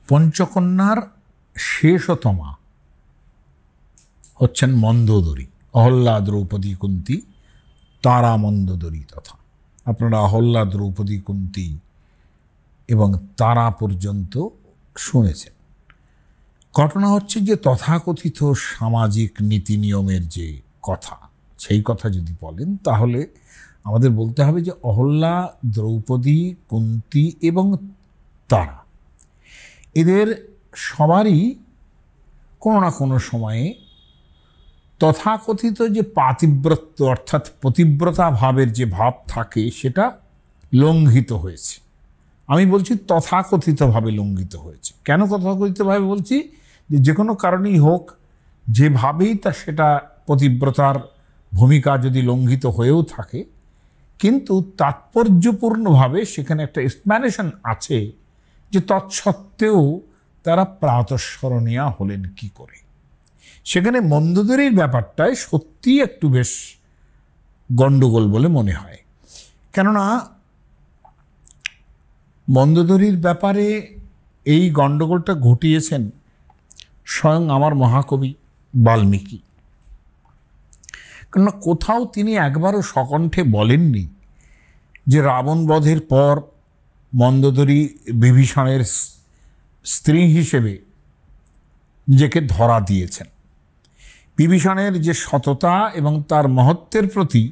পঞ্চকন্যার শেষতমা হচ্ছেন মন্দোদরী। অহল্যা, দ্রৌপদী, কুন্তী, তারা, মন্দোদরী তথা। আপনারা অহল্যা, দ্রৌপদী, কুন্তী এবং তারা পর্যন্ত শুনেছেন। ঘটনা হচ্ছে যে তথাকথিত সামাজিক নীতি নিয়মের যে কথা, সেই কথা যদি বলেন তাহলে আমাদের বলতে হবে যে অহল্যা, দ্রৌপদী, কুন্তী এবং তারা, এদের সবারই কোনো না কোনো সময়ে তথাকথিত যে পাতিব্রত্য অর্থাৎ পতিব্রতা ভাবের যে ভাব থাকে সেটা লঙ্ঘিত হয়েছে। আমি বলছি তথাকথিতভাবে লঙ্ঘিত হয়েছে। কেন তথাকথিতভাবে বলছি? যে কোনো কারণেই হোক, যেভাবেই তা সেটা পতিব্রতার ভূমিকা যদি লঙ্ঘিত হয়েও থাকে, কিন্তু তাৎপর্যপূর্ণভাবে সেখানে একটা এক্সপ্লানেশন আছে যে তৎসত্ত্বেও তারা প্রাতঃস্মরণীয়া হলেন কি করে। সেখানে মন্দোদরীর ব্যাপারটায় সত্যিই একটু বেশ গণ্ডগোল বলে মনে হয়। কেননা মন্দোদরীর ব্যাপারে এই গণ্ডগোলটা ঘটিয়েছেন স্বয়ং আমার মহাকবি বাল্মীকি। কেননা কোথাও তিনি একবারও সকণ্ঠে বলেননি যে রাবণ বধের পর মন্দোদরী বিভীষণের স্ত্রী হিসেবে নিজেকে ধরা দিয়েছেন। বিভীষণের যে সততা এবং তার মহত্বের প্রতি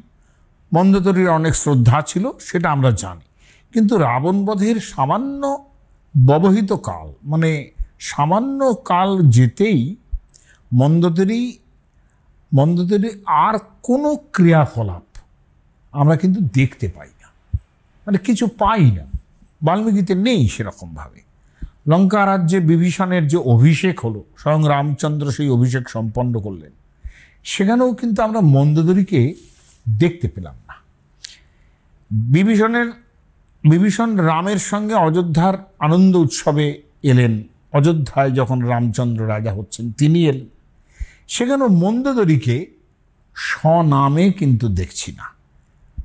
মন্দোদরীর অনেক শ্রদ্ধা ছিল সেটা আমরা জানি। কিন্তু রাবণ বধের সামান্য ব্যবহৃত কাল, মানে সামান্য কাল যেতেই মন্দোদরী আর কোনো ক্রিয়াকলাপ আমরা কিন্তু দেখতে পাই না, মানে কিছু পাই না, বাল্মীকিতে নেই সেরকমভাবে। লঙ্কা রাজ্যে বিভীষণের যে অভিষেক হলো, স্বয়ং রামচন্দ্র সেই অভিষেক সম্পন্ন করলেন, সেখানেও কিন্তু আমরা মন্দোদরীকে দেখতে পেলাম না। বিভীষণ রামের সঙ্গে অযোধ্যার আনন্দ উৎসবে এলেন, অযোধ্যায় যখন রামচন্দ্র রাজা হচ্ছেন তিনি এলেন, সেখানেও মন্দোদরীকে স্বনামে কিন্তু দেখছি না।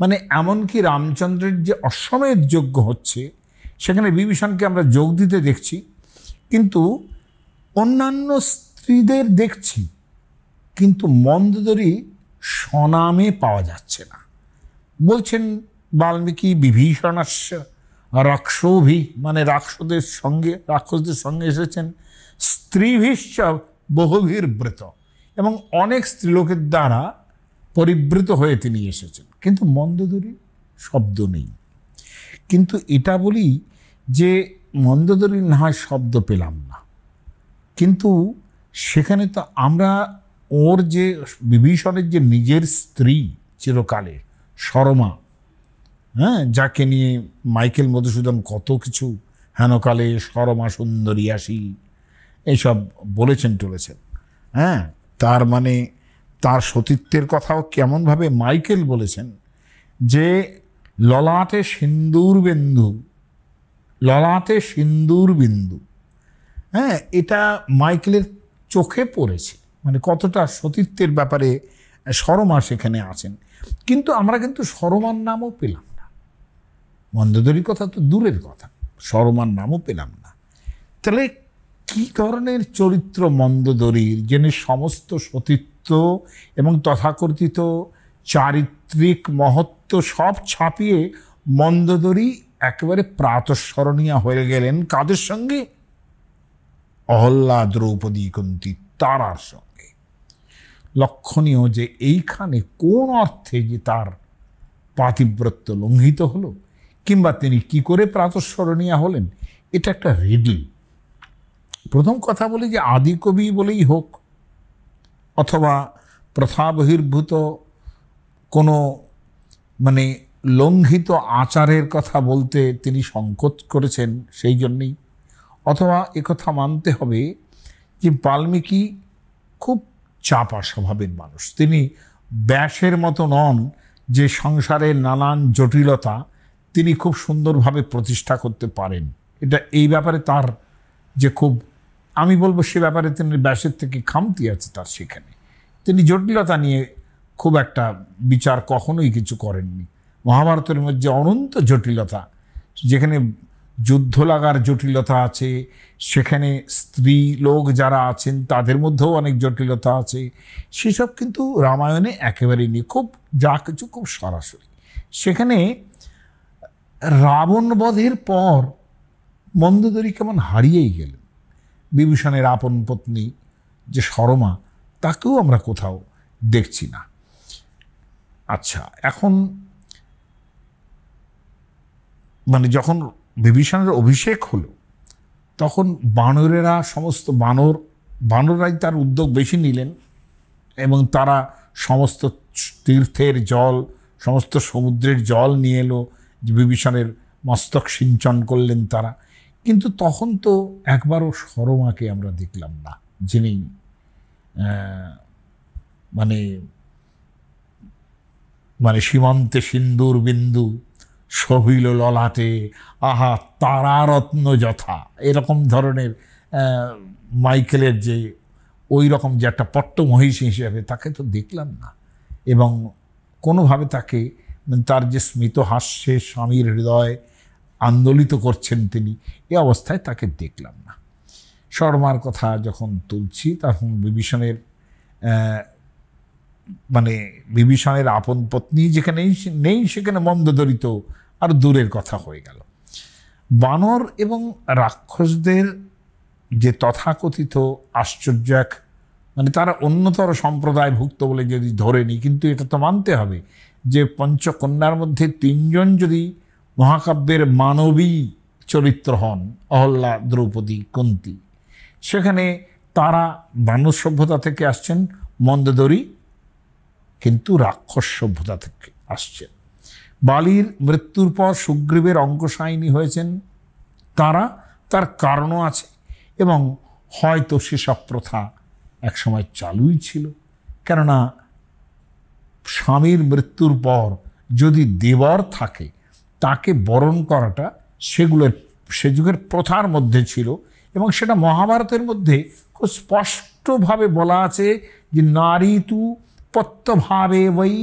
মানে এমনকি রামচন্দ্রের যে অশ্বমেধ যজ্ঞ হচ্ছে সেখানে বিভীষণকে আমরা যোগ দিতে দেখছি, কিন্তু অন্যান্য স্ত্রীদের দেখছি, কিন্তু মন্দোদরী স্বনামে পাওয়া যাচ্ছে না। বলছেন বাল্মীকি, বিভীষণাস্য রাক্ষসোভি, মানে রাক্ষসদের সঙ্গে এসেছেন, স্ত্রীভিশ্চ বহুভির্বৃত, এবং অনেক স্ত্রীলোকের দ্বারা পরিবৃত হয়ে তিনি এসেছেন, কিন্তু মন্দোদরী শব্দ নেই। কিন্তু এটা বলি যে মন্দোদরী না হয় শব্দ পেলাম না, কিন্তু সেখানে তো আমরা ওর যে বিভীষণের যে নিজের স্ত্রী চিরকালে সরমা, যাকে নিয়ে মাইকেল মধুসূদন কত কিছু হেনকালে সরমা সুন্দরী আসি এইসব বলেছেন টলেছেন, তার মানে তার সতীত্বের কথাও কেমনভাবে মাইকেল বলেছেন যে ললাটে সিন্দুর বিন্দু, এটা মাইকেলের চোখে পড়েছে, মানে কতটা সতীত্বের ব্যাপারে সরমা সেখানে আছেন। কিন্তু আমরা কিন্তু সরমার নামও পেলাম না, মন্দোদরীর কথা তো দূরের কথা, সরমার নামও পেলাম না। তাহলে কি ধরনের চরিত্র মন্দোদরীর, যিনি সমস্ত সতীত্ব এবং তথাকথিত চারিত্রিক মহত্ব সব ছাপিয়ে মন্দোদরী একেবারে প্রাতঃস্মরণীয়া হয়ে গেলেন কাদের সঙ্গে? অহল্যা, দ্রৌপদী, কুন্তী, তারার সঙ্গে। লক্ষণীয় যে এইখানে কোন অর্থে যে তার পাতিব্রত্য লঙ্ঘিত হলো, কিংবা তিনি কি করে প্রাতঃস্মরণীয়া হলেন, এটা একটা রিডল। প্রথম কথা বলি যে আদিকবি বলেই হোক অথবা প্রথা বহির্ভূত কোনো মানে লঙ্ঘিত আচারের কথা বলতে তিনি সংকোচ করেছেন সেই জন্যেই, অথবা একথা মানতে হবে যে বাল্মীকি খুব চাপা স্বভাবের মানুষ। তিনি ব্যাসের মতো নন যে সংসারের নানান জটিলতা তিনি খুব সুন্দরভাবে প্রতিষ্ঠা করতে পারেন। এটা এই ব্যাপারে তার যে খুব, আমি বলবো সে ব্যাপারে তিনি ব্যাসের থেকে খামতি আছে তার। সেখানে তিনি জটিলতা নিয়ে খুব একটা বিচার কখনোই কিছু করেননি। মহাভারতের মধ্যে অনন্ত জটিলতা, যেখানে যুদ্ধ লাগার জটিলতা আছে, সেখানে স্ত্রী লোক যারা আছেন তাদের মধ্যেও অনেক জটিলতা আছে, সেসব কিন্তু রামায়ণে একেবারেই নেই, খুব যা কিছু খুব সরাসরি। সেখানে রাবণ বধের পর মন্দোদরী কেমন হারিয়েই গেলেন। বিভীষণের আপন পত্নী যে সরমা, তাকেও আমরা কোথাও দেখছি না। আচ্ছা, এখন মানে যখন বিভীষণের অভিষেক হলো, তখন বানরেরা, সমস্ত বানররাই তার উদ্যোগ বেশি নিলেন এবং তারা সমস্ত তীর্থের জল, সমস্ত সমুদ্রের জল নিয়ে এলো, যে বিভীষণের মস্তক সিঞ্চন করলেন তারা। কিন্তু তখন তো একবারও সরমাকে আমরা দেখলাম না, যিনি মানে মানে সীমান্তে সিন্দুর বিন্দু শোভিল ললাটে, আহা তারারত্ন যথা, এরকম ধরনের মাইকেলের যে ওই রকম যে একটা পট্টমহিষী হিসেবে তাকে তো দেখলাম না। এবং কোনোভাবে তাকে, তার যে স্মিত হাস্যে স্বামীর হৃদয় আন্দোলিত করছেন তিনি, এ অবস্থায় তাকে দেখলাম না। শর্মার কথা যখন তুলছি, তখন বিভীষণের মানে বিভীষণের আপন পত্নী যেখানে নেই, সেখানে মন্দোদরী তো আর দূরের কথা হয়ে গেল। বানর এবং রাক্ষসদের যে তথাকথিত আশ্চর্য এক, মানে তারা অন্যতর সম্প্রদায়ভুক্ত বলে যদি ধরে নিই, কিন্তু এটা তো মানতে হবে যে পঞ্চকন্যার মধ্যে 3 জন যদি মহাকাব্যের মানবী চরিত্র হন, অহল্যা, দ্রৌপদী, কুন্তী, সেখানে তারা বানর সভ্যতা থেকে আসছেন, মন্দোদরী কিন্তু রাক্ষস সভ্যতা থেকে আসছেন। বালির মৃত্যুর পর সুগ্রীবের অঙ্কশায়িনী হয়েছেন তারা, তার কারণও আছে, এবং হয়তো সেসব প্রথা একসময় চালুই ছিল। কেননা স্বামীর মৃত্যুর পর যদি দেবর থাকে, তাকে বরণ করাটা সে যুগের প্রথার মধ্যে ছিল। এবং সেটা মহাভারতের মধ্যে খুব স্পষ্টভাবে বলা আছে যে নারী তু পত্যভাবে বৈ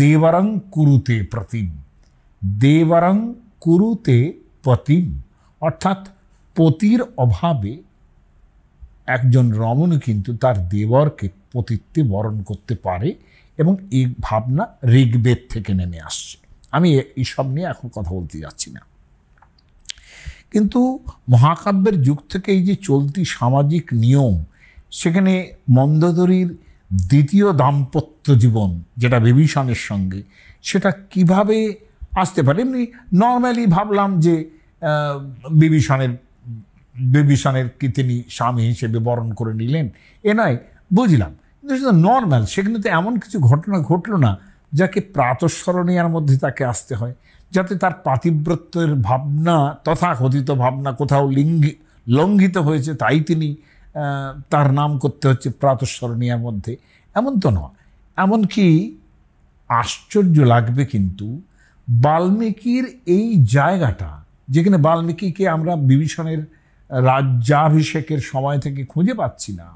দেবরং কুরুতে প্রতিম, দেবরং কুরুতে পতিম, অর্থাৎ পতির অভাবে একজন রমণী কিন্তু তার দেবরকে পতিত্বে বরণ করতে পারে, এবং এই ভাবনা ঋগ্বেদ থেকে নেমে আসছে। আমি এইসব নিয়ে এখন কথা বলতে যাচ্ছি না, কিন্তু মহাকাব্যের যুগ থেকে এই যে চলতি সামাজিক নিয়ম, সেখানে মন্দোদরীর দ্বিতীয় দাম্পত্য জীবন যেটা বিভীষণের সঙ্গে, সেটা কিভাবে আসতে পারে। এমনি নর্মালি ভাবলাম যে বিভীষণের কি তিনি স্বামী হিসেবে বরণ করে নিলেন, এ নয়, বুঝলাম, কিন্তু সেটা নর্মাল। সেখানে তো এমন কিছু ঘটনা ঘটলো না যাকে প্রাতঃস্মরণীয়ার মধ্যে তাকে আসতে হয়, যাতে তার পাতিব্রত্যের ভাবনা, তথাকথিত ভাবনা কোথাও লঙ্ঘিত হয়েছে, তাই তিনি তার নাম করতে হচ্ছে প্রাতঃস্মরণীয়ার মধ্যে, এমন তো নয়। এমনকি আশ্চর্য লাগবে কিন্তু বাল্মীকির এই জায়গাটা, যেখানে বাল্মীকিকে আমরা বিভীষণের রাজ্যাভিষেকের সময় থেকে খুঁজে পাচ্ছি না,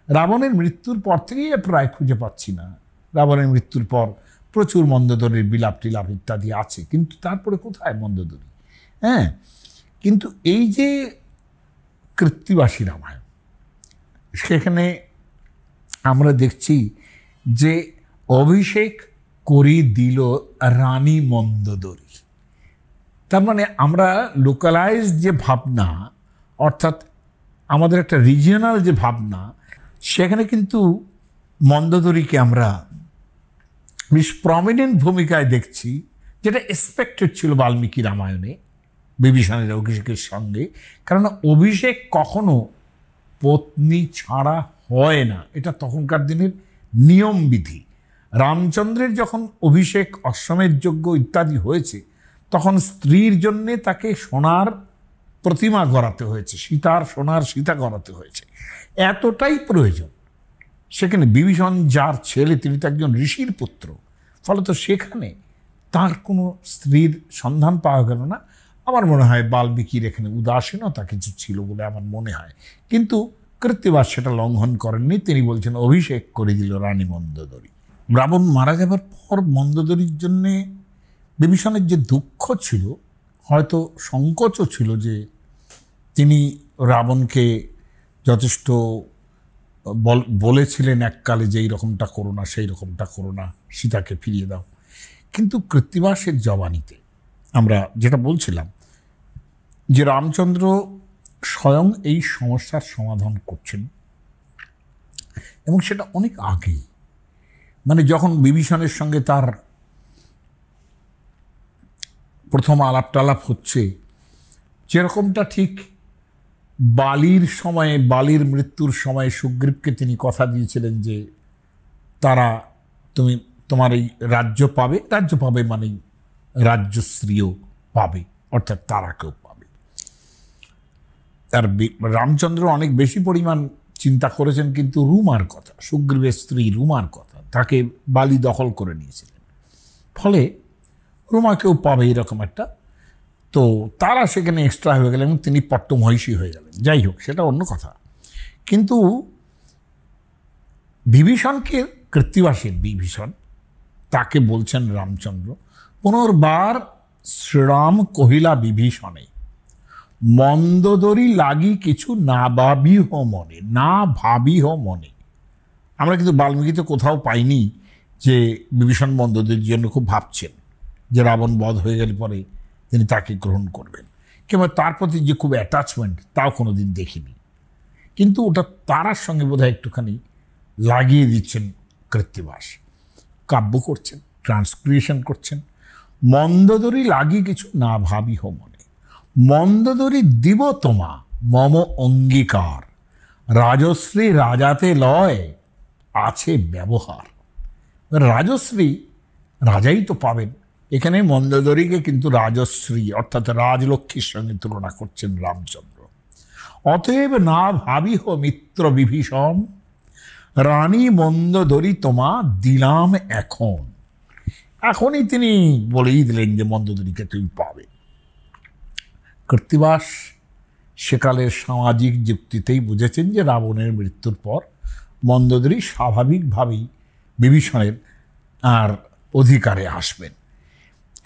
রাবণের মৃত্যুর পর থেকেই প্রায় খুঁজে পাচ্ছি না। রাবণের মৃত্যুর পর প্রচুর মন্দোদরীর বিলাপ টিলাপ ইত্যাদি আছে, কিন্তু তারপরে কোথায় মন্দোদরী? হ্যাঁ, কিন্তু এই যে কৃত্তিবাসী রামায়ণ, সেখানে আমরা দেখছি যে অভিষেক করে দিল রানী মন্দোদরী। তার মানে আমরা লোকালাইজ যে ভাবনা, অর্থাৎ আমাদের একটা রিজিয়নাল যে ভাবনা, সেখানে কিন্তু মন্দোদরীকে আমরা বেশ প্রমিনেন্ট ভূমিকায় দেখছি, যেটা এক্সপেক্টেড ছিল বাল্মীকি রামায়ণে বিভীষণের অভিষেকের সঙ্গে। কেননা অভিষেক কখনো পত্নী ছাড়া হয় না, এটা তখনকার দিনের নিয়মবিধি। রামচন্দ্রের যখন অভিষেক, অশ্বমেধ যজ্ঞ ইত্যাদি হয়েছে, তখন স্ত্রীর জন্যে তাকে সোনার প্রতিমা গড়াতে হয়েছে, সীতার সোনার সীতা গড়াতে হয়েছে, এতটাই প্রয়োজন। সেখানে বিভীষণ যার ছেলে, তিনি তো একজন ঋষির পুত্র, ফলত সেখানে তার কোনো স্ত্রীর সন্ধান পাওয়া গেল না। আমার মনে হয় বাল্মীকির এখানে উদাসীনতা কিছু ছিল বলে আমার মনে হয়, কিন্তু কৃত্তিবাস সেটা লঙ্ঘন করেননি। তিনি বলছেন অভিষেক করে দিল রানী মন্দোদরী। রাবণ মারা যাবার পর মন্দোদরীর জন্যে বিভীষণের যে দুঃখ ছিল, হয়তো সংকোচও ছিল যে তিনি রাবণকে যথেষ্ট বলেছিলেন এককালে যে এই রকমটা করো না, সেই রকমটা করো না, সীতাকে ফিরিয়ে দাও। কিন্তু কৃত্তিবাসের জবানিতে আমরা যেটা বলছিলাম যে রামচন্দ্র স্বয়ং এই সমস্যার সমাধান করছেন, এবং সেটা অনেক আগেই, মানে যখন বিভীষণের সঙ্গে তার প্রথম আলাপ টালাপ হচ্ছে, যেরকমটা ঠিক বালির সময়ে, বালির মৃত্যুর সময়ে সুগ্রীবকে তিনি কথা দিয়েছিলেন যে তারা তোমার এই রাজ্য পাবে, রাজ্য পাবে মানে রাজ্যশ্রীও পাবে, অর্থাৎ তারাকেও পাবে। আর রামচন্দ্র অনেক বেশি পরিমাণ চিন্তা করেছেন কিন্তু রুমার কথা, সুগ্রীবের স্ত্রী রুমার কথা, তাকে বালি দখল করে নিয়েছিলেন, ফলে রুমাকেও পাবে এরকম একটা। তো তারা সেখানে এক্সট্রা হয়ে গেলেন এবং তিনি পট্টমহিষী হয়ে গেলেন। যাই হোক, সেটা অন্য কথা। কিন্তু বিভীষণকে, কৃত্তিবাসের বিভীষণ, তাকে বলছেন রামচন্দ্র পুনর্বার শ্রীরাম কহিলা বিভীষণে মন্দোদরি লাগি কিছু না ভাবিহ মনে, না ভাবিহ মনে। আমরা কিন্তু বাল্মীকিতে কোথাও পাইনি যে বিভীষণ মন্দোদরির জন্য খুব ভাবছেন যে রাবণ বধ হয়ে গেলে পরে তিনি তাকে গ্রহণ করবেন, কিংবা তার প্রতি যে খুব অ্যাটাচমেন্ট, তাও কোনো দিন দেখিনি। কিন্তু ওটা তারার সঙ্গে বোধহয় একটুখানি লাগিয়ে দিচ্ছেন কৃত্তিবাস, কাব্য করছেন, ট্রান্সক্রিয়েশন করছেন। মন্দোদরি লাগি কিছু না ভাবিহ মনে, মন্দোদরি দিব তোমা মম অঙ্গীকার, রাজশ্রী রাজাতে লয় আছে ব্যবহার। রাজশ্রী রাজাই তো পাবেন, এখানে মন্দোদরিকে কিন্তু রাজশ্রী অর্থাৎ রাজলক্ষ্মীর সঙ্গে তুলনা করছেন রামচন্দ্র। অতএব না ভাবিহ মিত্র বিভীষণ, রানী মন্দোদরি তোমা দিলাম এখন। এখনই তিনি বলেই দিলেন যে মন্দোদরিকে তুমি পাবে। কৃত্তিবাস সেকালের সামাজিক যুক্তিতেই বুঝেছেন যে রাবণের মৃত্যুর পর মন্দোদরি স্বাভাবিকভাবেই বিভীষণের আর অধিকারে আসবেন।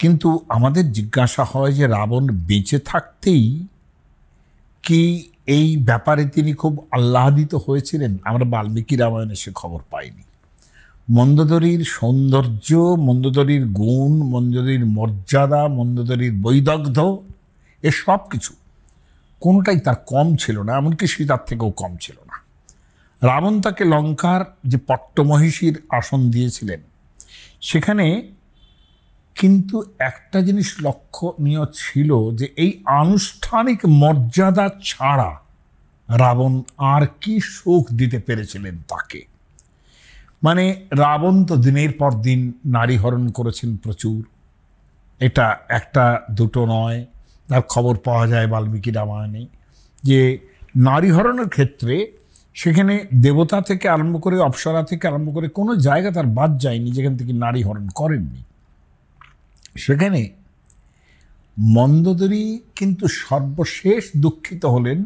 কিন্তু আমাদের জিজ্ঞাসা হয় যে রাবণ বেঁচে থাকতেই কি এই ব্যাপারে তিনি খুব আহ্লাদিত হয়েছিলেন? আমরা বাল্মীকি রামায়ণে সে খবর পাইনি। মন্দোদরির সৌন্দর্য, মন্দোদরির গুণ, মন্দোদরির মর্যাদা, মন্দোদরির বৈদগ্ধ্য, এ সব কিছু কোনোটাই তার কম ছিল না, এমনকি সীতার থেকেও কম ছিল না। রাবণ তাকে লঙ্কার যে পট্টমহিষীর আসন দিয়েছিলেন, সেখানে কিন্তু একটা জিনিস লক্ষণীয় ছিল যে এই আনুষ্ঠানিক মর্যাদা ছাড়া রাবণ আর কি সুখ দিতে পেরেছিলেন তাকে। মানে রাবণ তো দিনের পর দিন নারী হরণ করেছেন প্রচুর, এটা একটা দুটো নয়, তার খবর পাওয়া যায় বাল্মীকি রামায়ণে যে নারী হরণের ক্ষেত্রে সেখানে দেবতা থেকে আরম্ভ করে, অপ্সরা থেকে আরম্ভ করে কোনো জায়গা তার বাদ যায়নি যেখান থেকে নারী হরণ করেননি। সেখানে মন্দোদরি কিন্তু সর্বশেষ দুঃখিত হলেন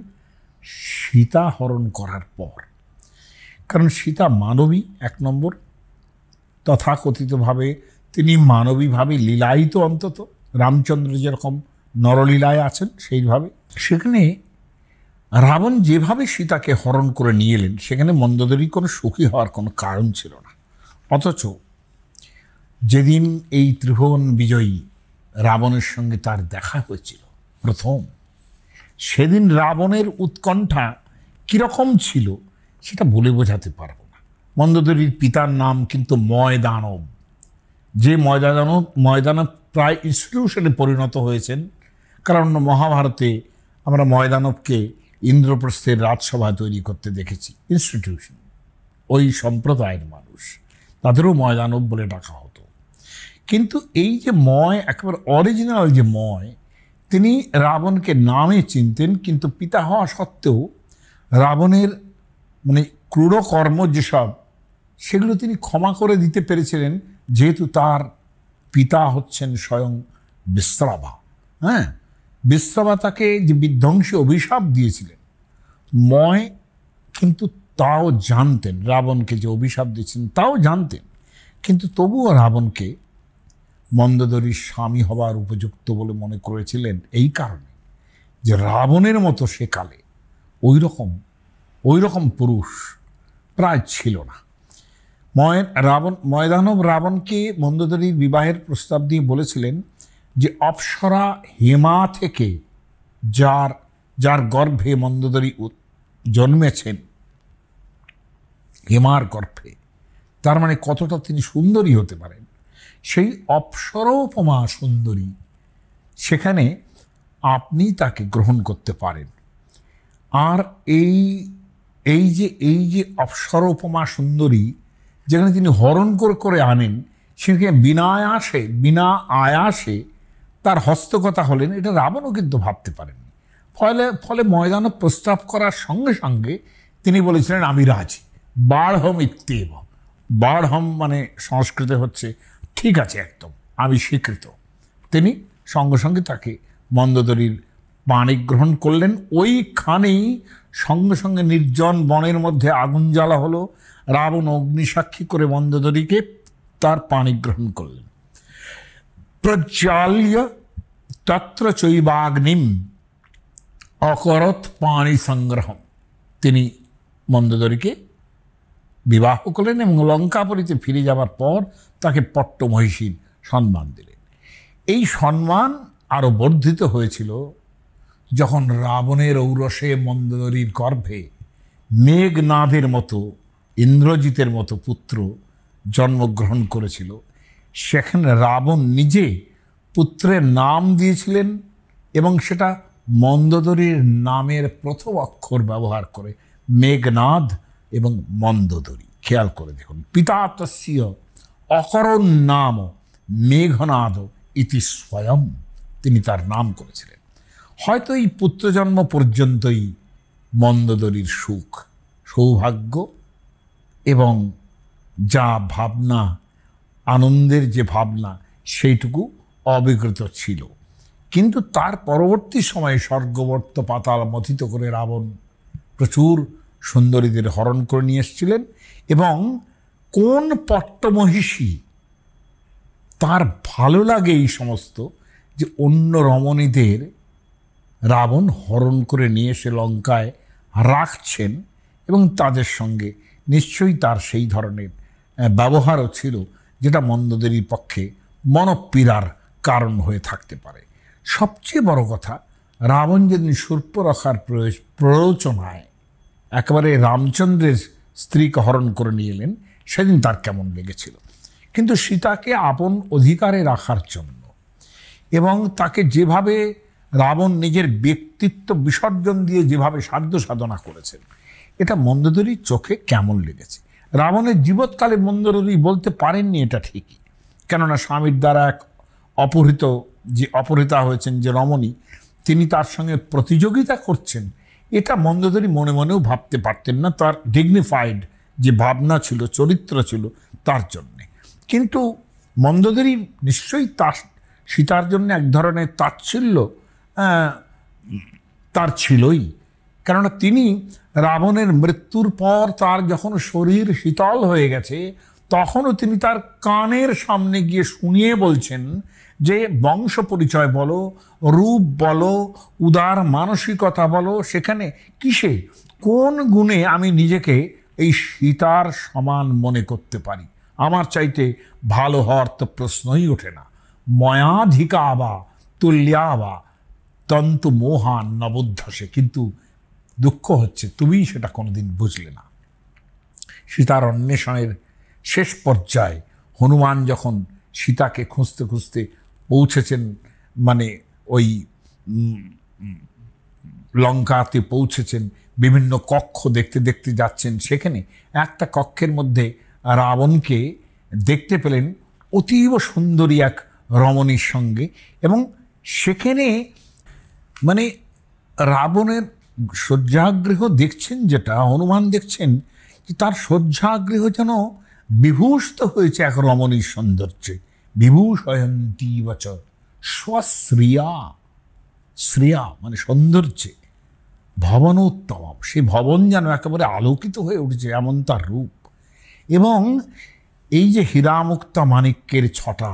সীতা হরণ করার পর, কারণ সীতা মানবী এক নম্বর, তথাকথিতভাবে তিনি মানবীভাবে লীলায়িত, অন্তত রামচন্দ্র যেরকম নরলীলায় আছেন সেইভাবে। সেখানে রাবণ যেভাবে সীতাকে হরণ করে নিয়ে এলেন, সেখানে মন্দোদরি কোনো সুখী হওয়ার কোনো কারণ ছিল না। অথচ যেদিন এই ত্রিভুবন বিজয়ী রাবণের সঙ্গে তার দেখা হয়েছিল প্রথম, সেদিন রাবণের উৎকণ্ঠা কীরকম ছিল সেটা বলে বোঝাতে পারবো না। মন্দোদরির পিতার নাম কিন্তু ময়দানব, যে ময়দানব প্রায় ইনস্টিটিউশনে পরিণত হয়েছেন, কারণ মহাভারতে আমরা ময়দানবকে ইন্দ্রপ্রস্থের রাজসভা তৈরি করতে দেখেছি, ইনস্টিটিউশন, ওই সম্প্রদায়ের মানুষ, তাদেরও ময়দানব বলে ডাকা হতো। কিন্তু এই যে একেবারে অরিজিনাল যে তিনি রাবণকে নামে চিনতেন, কিন্তু পিতা হওয়া সত্ত্বেও রাবণের মানে ক্রূরকর্ম যেসব, সেগুলো তিনি ক্ষমা করে দিতে পেরেছিলেন, যেহেতু তার পিতা হচ্ছেন স্বয়ং বিস্রাবা। হ্যাঁ, বিস্রাবা তাকে যে বিধ্বংসী অভিশাপ দিয়েছিলেন, কিন্তু তাও জানতেন, রাবণকে যে অভিশাপ দিয়েছিলেন তাও জানতেন, কিন্তু তবুও রাবণকে মন্দোদরীর স্বামী হবার উপযুক্ত বলে মনে করেছিলেন এই কারণে যে রাবণের মতো সেকালে ওই রকম পুরুষ প্রায় ছিল না। ময়দানব রাবণকে মন্দোদরীর বিবাহের প্রস্তাব দিয়ে বলেছিলেন যে অপ্সরা হেমা থেকে যার গর্ভে মন্দোদরী জন্মেছেন, হেমার গর্ভে, তার মানে কতটা তিনি সুন্দরী হতে পারেন, সেই অপ্সরোপমা সুন্দরী সেখানে আপনি তাকে গ্রহণ করতে পারেন। আর এই যে অপ্সরোপমা সুন্দরী যেখানে তিনি হরণ করে আনেন, সেখানে বিনা আয়াসে তার হস্তগতা হলেন, এটা রাবণও কিন্তু ভাবতে পারেননি। ফলে ময়দানব প্রস্তাব করার সঙ্গে সঙ্গে তিনি বলেছিলেন আমি রাজি। বাঢ়ম ইত্যেব, বাঢ়ম মানে সংস্কৃতে হচ্ছে ঠিক আছে, একদম আমি স্বীকৃত। তিনি সঙ্গে সঙ্গে তাকে মন্দোদরীর পাণিক গ্রহণ করলেন। ওইখানেই সঙ্গে সঙ্গে নির্জন বনের মধ্যে আগুন জ্বালা হলো। রাবণ অগ্নিসাক্ষী করে মন্দোদরীকে তার পাণিক গ্রহণ করলেন। প্রজ্বাল্য তত্র চৈবাগ্নিম অকরত পাণি সংগ্রহম, তিনি মন্দোদরীকে বিবাহ করলেন এবং লঙ্কাপুরীতে ফিরে যাবার পর তাকে পট্টমহিষীর সম্মান দিলেন। এই সম্মান আরও বর্ধিত হয়েছিল যখন রাবণের ঔরসে মন্দোদরীর গর্ভে মেঘনাদের মতো, ইন্দ্রজিতের মতো পুত্র জন্মগ্রহণ করেছিল। সেখানে রাবণ নিজে পুত্রের নাম দিয়েছিলেন এবং সেটা মন্দোদরীর নামের প্রথম অক্ষর ব্যবহার করে, মেঘনাদ এবং মন্দোদরী। খেয়াল করে দেখুন, পিতা তস্য অকরণ নাম মেঘনাদ ইতি স্বয়ং, তিনি তার নাম করেছিলেন। হয়তো এই পুত্রজন্ম পর্যন্তই মন্দোদরীর সুখ, সৌভাগ্য এবং যা ভাবনা, আনন্দের যে ভাবনা, সেইটুকু অবিকৃত ছিল। কিন্তু তার পরবর্তী সময়ে স্বর্গবর্ত পাতাল মথিত করে রাবণ প্রচুর সুন্দরীদের হরণ করে নিয়ে এসেছিলেন এবং কোন পট্টমহিষী তার ভালো লাগে এই সমস্ত, যে অন্য রমণীদের রাবণ হরণ করে নিয়ে এসে লঙ্কায় রাখছেন এবং তাদের সঙ্গে নিশ্চয়ই তার সেই ধরনের ব্যবহারও ছিল যেটা মন্দোদরীর পক্ষে মনপীড়ার কারণ হয়ে থাকতে পারে। সবচেয়ে বড় কথা, রাবণ যেদিন শূর্পণখার প্ররোচনায় একেবারে রামচন্দ্রের স্ত্রীকে হরণ করে নিয়ে এলেন, সেদিন তার কেমন লেগেছিল। কিন্তু সীতাকে আপন অধিকারে রাখার জন্য এবং তাকে যেভাবে রাবণ নিজের ব্যক্তিত্ব বিসর্জন দিয়ে যেভাবে সাধ্য সাধনা করেছেন, এটা মন্দোদরীর চোখে কেমন লেগেছে। রাবণের জীবৎকালে মন্দোদরী বলতে পারেননি এটা ঠিকই, কেননা স্বামীর দ্বারা এক অপহৃতা হয়েছেন যে রমণী, তিনি তার সঙ্গে প্রতিযোগিতা করছেন, এটা মন্দোদরী মনে মনেও ভাবতে পারতেন না, তার ডিগনিফাইড যে ভাবনা ছিল, চরিত্র ছিল তার জন্যে। কিন্তু মন্দোদরী নিশ্চয়ই তার সীতার জন্য এক ধরনের তাচ্ছিল্য তার ছিলই, কেননা তিনি রাবণের মৃত্যুর পর তার যখন শরীর শীতল হয়ে গেছে, তখনও তিনি তার কানের সামনে গিয়ে শুনিয়ে বলছেন যে বংশ পরিচয় বলো, রূপ বলো, উদার মানসিকতা বলো, সেখানে কিসে কোন গুণে আমি নিজেকে এই সীতার সমান মনে করতে পারি, আমার চাইতে ভালো হওয়ার তো প্রশ্নই ওঠে না। ময়াধিকা বা তুল্যাবা তন্তু মোহান নবোধ্যাসে, কিন্তু দুঃখ হচ্ছে তুমি সেটা কোনোদিন বুঝলে না। সীতার অন্বেষণের শেষ পর্যায়ে হনুমান যখন সীতাকে খুঁজতে খুঁজতে পৌঁছেছেন, মানে ওই লঙ্কাতে পৌঁছেছেন, বিভিন্ন কক্ষ দেখতে দেখতে যাচ্ছেন, সেখানে একটা কক্ষের মধ্যে রাবণকে দেখতে পেলেন অতীব সুন্দরী এক রমণীর সঙ্গে, এবং সেখানে মানে রাবণের শয্যাগৃহ দেখছেন, যেটা হনুমান দেখছেন যে তার শয্যাগৃহ যেন বিভূষিত হয়েছে এক রমণীর সৌন্দর্যে। বিভূষয়ন্তী বচ স্বশ্রিয়া, শ্রিয়া মানে সৌন্দর্যে, ভবনোত্তম, সেই ভবন যেন একেবারে আলোকিত হয়ে উঠেছে, এমন তার রূপ। এবং এই যে হীরামুক্তা মাণিক্যের ছটা,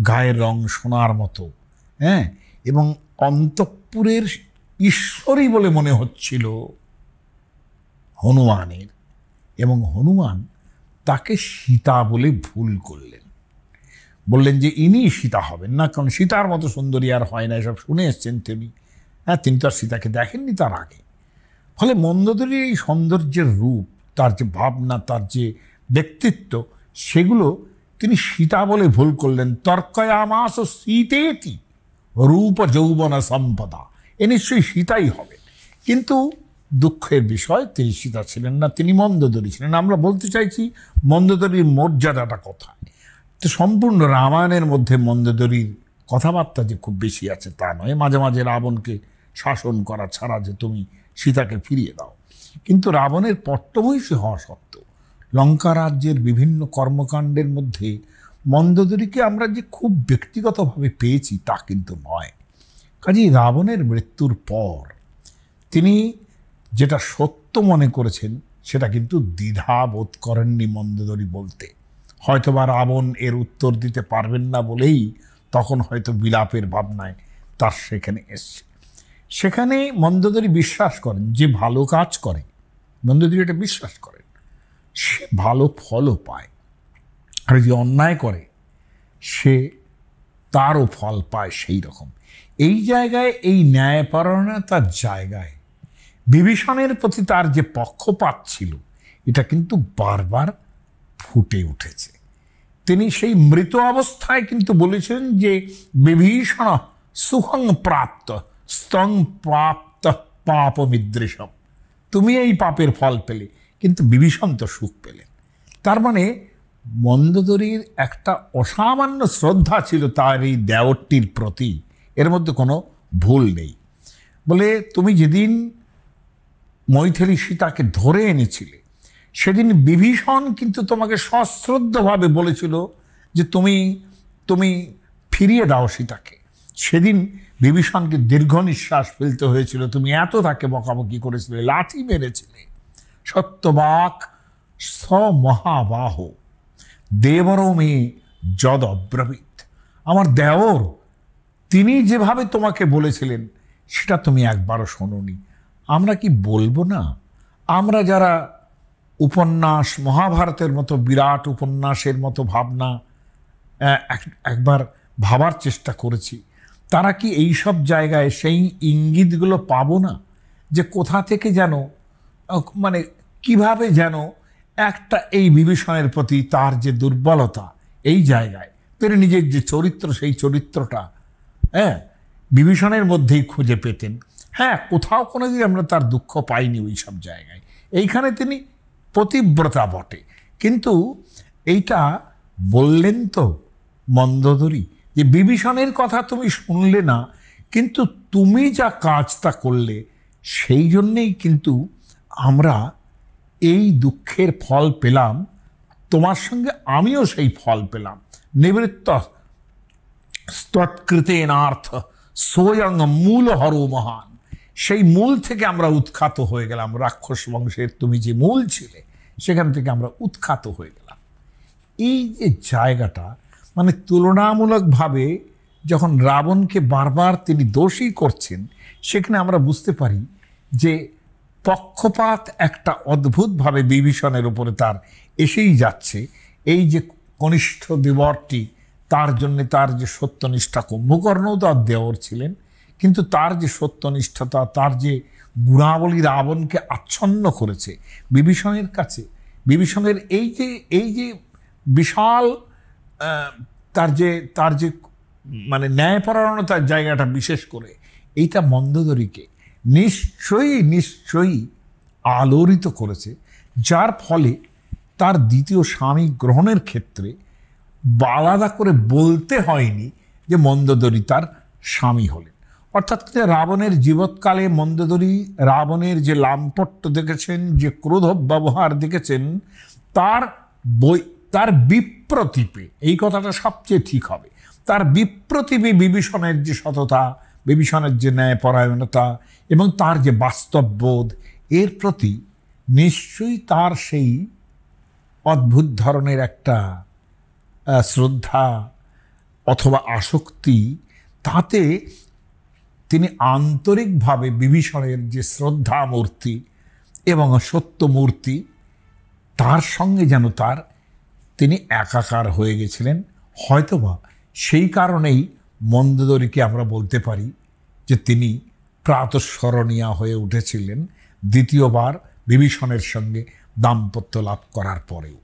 গায়ের রং সোনার মতো, হ্যাঁ, এবং অন্তঃপুরের ঈশ্বরই বলে মনে হচ্ছিল হনুমানের, এবং হনুমান তাকে সীতা বলে ভুল করলেন, বললেন যে ইনি সীতা হবেন না, কারণ সীতার মতো সুন্দরী আর হয় না, এসব শুনে এসছেন তিনি। হ্যাঁ, তিনি তো আর সীতাকে দেখেননি তার আগে। ফলে মন্দোদরীর এই সৌন্দর্যের রূপ, তার যে ভাবনা, তার যে ব্যক্তিত্ব, সেগুলো তিনি সীতা বলে ভুল করলেন। তর্কয়ামাস সীতেতি রূপ যৌবন সম্পদা, এ নিশ্চয়ই সীতাই হবে। কিন্তু দুঃখের বিষয়, তিনি সীতা ছিলেন না, তিনি মন্দোদরী ছিলেন। আমরা বলতে চাইছি মন্দোদরীর মর্যাদাটা কোথায়। তো সম্পূর্ণ রামায়ণের মধ্যে মন্দোদরীর কথাবার্তা যে খুব বেশি আছে তা নয়। মাঝে মাঝে রাবণকে শাসন করা ছাড়া যে তুমি সীতাকে ফিরিয়ে দাও, কিন্তু রাবণের পট্টমহিষী হওয়া সত্ত্বেও লঙ্কা রাজ্যের বিভিন্ন কর্মকাণ্ডের মধ্যে মন্দোদরীকে আমরা যে খুব ব্যক্তিগতভাবে পেয়েছি তা কিন্তু নয়। কাজেই রাবণের মৃত্যুর পর তিনি যেটা সত্য মনে করেছেন সেটা কিন্তু দ্বিধা বোধ করেননি মন্দোদরী বলতে। হয়তোবা রাবণ এর উত্তর দিতে পারবেন না বলেই তখন হয়তো বিলাপের ভাবনায় তার সেখানে এসছে। সেখানে মন্দোদরী বিশ্বাস করেন যে ভালো কাজ করে, মন্দোদরী এটা বিশ্বাস করেন, সে ভালো ফলও পায়, আর যে অন্যায় করে সে তারও ফল পায় সেই রকম। এই জায়গায়, এই ন্যায়পরায়ণতার জায়গায় বিভীষণের প্রতি তার যে পক্ষপাত ছিল এটা কিন্তু বারবার ফুটে উঠেছে। তিনি সেই মৃত অবস্থায় কিন্তু বলেছিলেন যে বিভীষণ সুখং প্রাপ্ত স্তং প্রাপ্ত পাপমিদৃশম, তুমি এই পাপের ফল পেলে, কিন্তু বিভীষণ তো সুখ পেলেন। তার মানে মন্দোদরীর একটা অসামান্য শ্রদ্ধা ছিল তার এই দেওরটির প্রতি, এর মধ্যে কোনো ভুল নেই। বলে তুমি যেদিন মৈথিলী সীতাকে ধরে এনেছিলে সেদিন বিভীষণ কিন্তু তোমাকে সশ্রদ্ধভাবে বলেছিল যে তুমি তুমি ফিরিয়ে দাও সীতাকে। সেদিন বিভীষণকে দীর্ঘ নিঃশ্বাস ফেলতে হয়েছিল, তুমি এত তাকে বকাবকি করেছিলে, লাঠি মেরেছিলে। সত্যবাক স মহাবাহ দেবর মে যদ অব্রবীত, আমার দেওর তিনি যেভাবে তোমাকে বলেছিলেন সেটা তুমি একবারও শোনোনি। আমরা কি বলবো না, আমরা যারা উপন্যাস, মহাভারতের মতো বিরাট উপন্যাসের মতো ভাবনা একবার ভাবার চেষ্টা করেছি, তারা কি এই সব জায়গায় সেই ইঙ্গিতগুলো পাবো না যে কোথা থেকে যেন, মানে কিভাবে যেন একটা এই বিভীষণের প্রতি তার যে দুর্বলতা, এই জায়গায় তিনি নিজের যে চরিত্র, সেই চরিত্রটা হ্যাঁ বিভীষণের মধ্যেই খুঁজে পেতেন। হ্যাঁ, কোথাও কোনোদিন আমরা তার দুঃখ পাইনি ওই সব জায়গায়। এইখানে তিনি পতিব্রতা বটে, কিন্তু এইটা বললেন তো মন্দোদরী যে বিভীষণের কথা তুমি শুনলে না, কিন্তু তুমি যা কাজটা করলে সেই জন্যেই কিন্তু আমরা এই দুঃখের ফল পেলাম, তোমার সঙ্গে আমিও সেই ফল পেলাম। নিবৃত্ত স্তৎকৃতেনার্থ সোয়ং মূল হর মহান, সেই মূল থেকে আমরা উৎখাত হয়ে গেলাম। রাক্ষস বংশের তুমি যে মূল ছিলে সেখান থেকে আমরা উৎখাত হয়ে গেলাম। এই যে জায়গাটা, মানে তুলনামূলকভাবে যখন রাবণকে বারবার তিনি দোষী করছেন, সেখানে আমরা বুঝতে পারি যে পক্ষপাত একটা অদ্ভুতভাবে বিভীষণের উপরে তার এসেই যাচ্ছে। এই যে কনিষ্ঠ দেবরটি, তার জন্যে তার যে সত্যনিষ্ঠা, কুম্ভকর্ণও তার দেওর ছিলেন, কিন্তু তার যে সত্যনিষ্ঠতা, তার যে গুণাবলী রাবণকে আচ্ছন্ন করেছে বিভীষণের কাছে, বিভীষণের এই যে বিশাল তার যে মানে ন্যায়পরায়ণতার জায়গাটা বিশেষ করে, এইটা মন্দোদরীকে নিশ্চয়ই আলোড়িত করেছে, যার ফলে তার দ্বিতীয় স্বামী গ্রহণের ক্ষেত্রে আলাদা করে বলতে হয়নি যে মন্দোদরী তার স্বামী হলেন। অর্থাৎ রাবণের জীবৎকালে মন্দোদরী রাবণের যে লাম্পট্য দেখেছেন, যে ক্রোধ ব্যবহার দেখেছেন, তার বিপ্রতীপে, এই কথাটা সবচেয়ে ঠিক হবে, তার বিপ্রতীপে বিভীষণের যে সততা, বিভীষণের যে ন্যায়পরায়ণতা এবং তার যে বাস্তববোধ, এর প্রতি নিশ্চয়ই তার সেই অদ্ভুত ধরনের একটা শ্রদ্ধা, অথবা আসক্তি, তাতে তিনি আন্তরিকভাবে বিভীষণের যে শ্রদ্ধা মূর্তি এবং সত্য মূর্তি, তার সঙ্গে যেন তিনি একাকার হয়ে গেছিলেন। হয়তোবা সেই কারণেই মন্দোদরীকে আমরা বলতে পারি যে তিনি প্রাতঃস্মরণীয়া হয়ে উঠেছিলেন দ্বিতীয়বার বিভীষণের সঙ্গে দাম্পত্য লাভ করার পরেও।